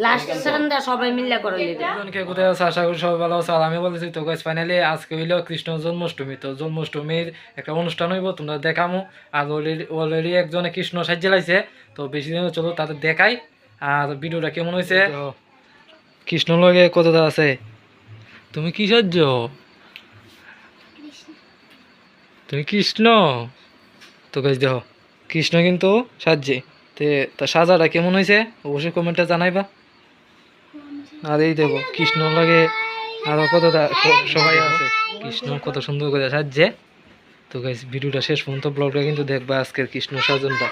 last সারান্দা সবাই মিলে করে কে কোথায় আছে আশা করি সবাই ভালো আছে আর আমি বলেছি তো গাইস ফাইনালি আজকে হইলো কৃষ্ণ জন্মাষ্টমী তো জন্মাষ্টমীর একটা অনুষ্ঠান হইব তোমরা দেখামো আর অলরেডি একজনে কৃষ্ণ সাজিয়ে লাইছে তো বেশি দিন চলো তাদের দেখাই আর ভিডিওটা কেমন হয়েছে কৃষ্ণ লগে কতটা আছে তুমি কি সাজ্য তুমি কৃষ্ণ তো গাইস দেখো কৃষ্ণ কিন্তু সাজছে তে তার সাজাটা কেমন হয়েছে অবশ্যই কমেন্টে জানাইবা আর এই দেখো কৃষ্ণ লাগে আরো কতটা সবাই আছে কৃষ্ণ কত সুন্দর করে সাজছে তো গাইস ভিডিওটা শেষ পর্যন্ত ব্লগটা কিন্তু দেখবা আজকের কৃষ্ণ সাজনটা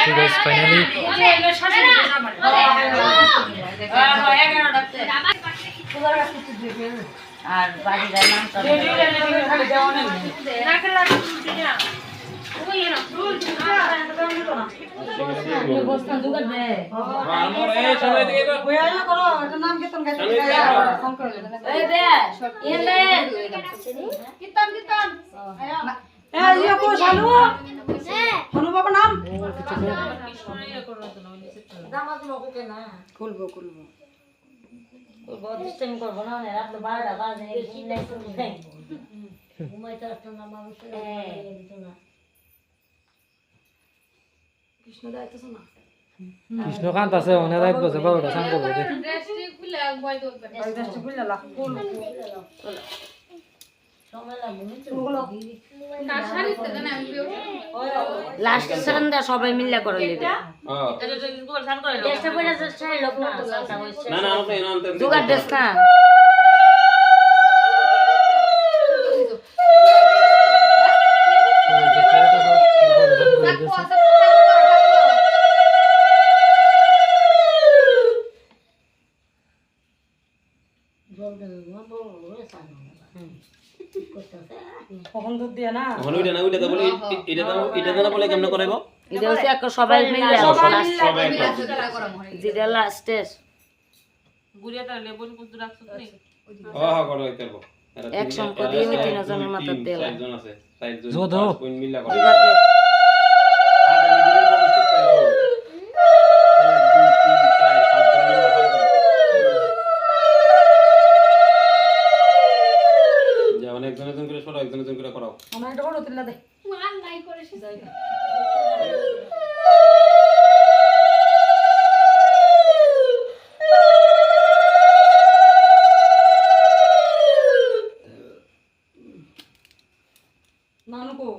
তো গাইস ফাইনালি আর বাড়ি গেলাম খুলবো করবো না রাত 12টা বাজে ঘুমাইতে আসতো না মানুষ কৃষ্ণ কান্ত আছে অনেক রাত বসে 12টা সান করবো লাস্ট সারান্দা সবাই মিলে করে জোগাড় ড্রেস না সবাই মিলে যেটা লাস্টের একসঙ্গে দিয়ে 3 জনের মাথা দিলাম একজন করে সরো একজন করে করাও আমার এটা বড় তিল্লা দে মান নাই করে সে জায়গা নানুকো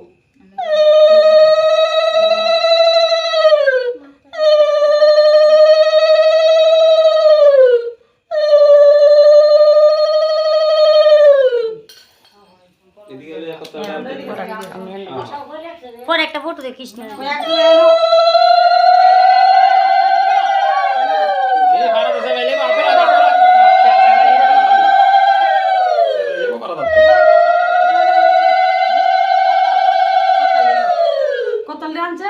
পরে একটা ফটো দেখিস না কত আনছে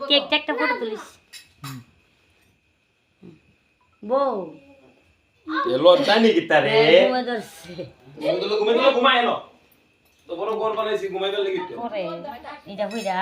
কেকটা একটা ফটো তুলিস বউ লজ্জা নি কি তারে ঘুমে ধরছে ঘুমাই এলো তো বড় ঘর বানাইছি ঘুমাই গেল কি পরে এটা হইরা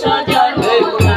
সজন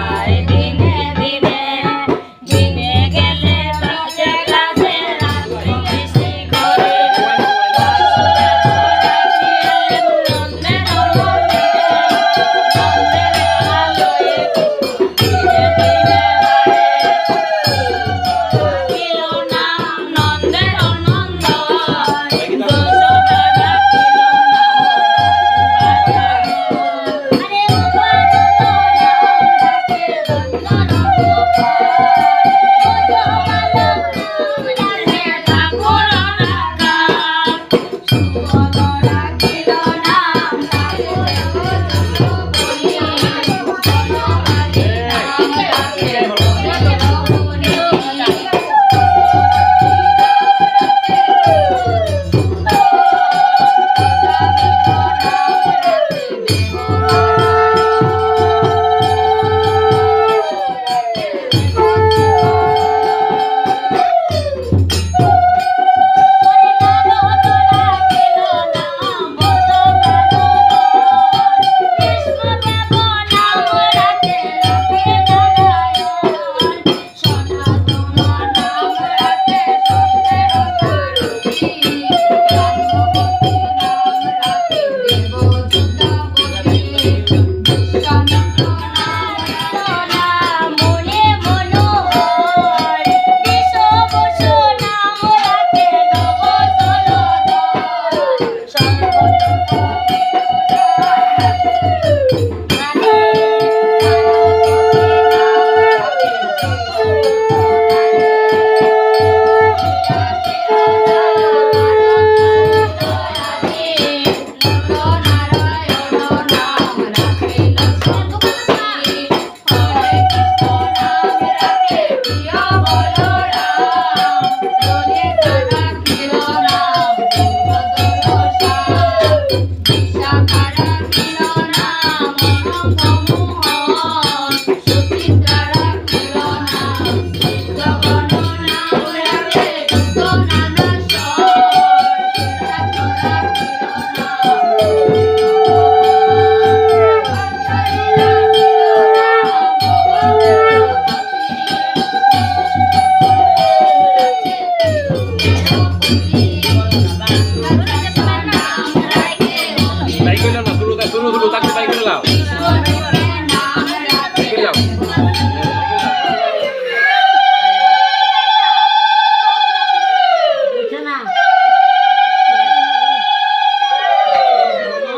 বুঝছে না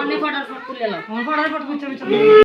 অনেক ফটাফট তুলে এলো আমার ফটাফট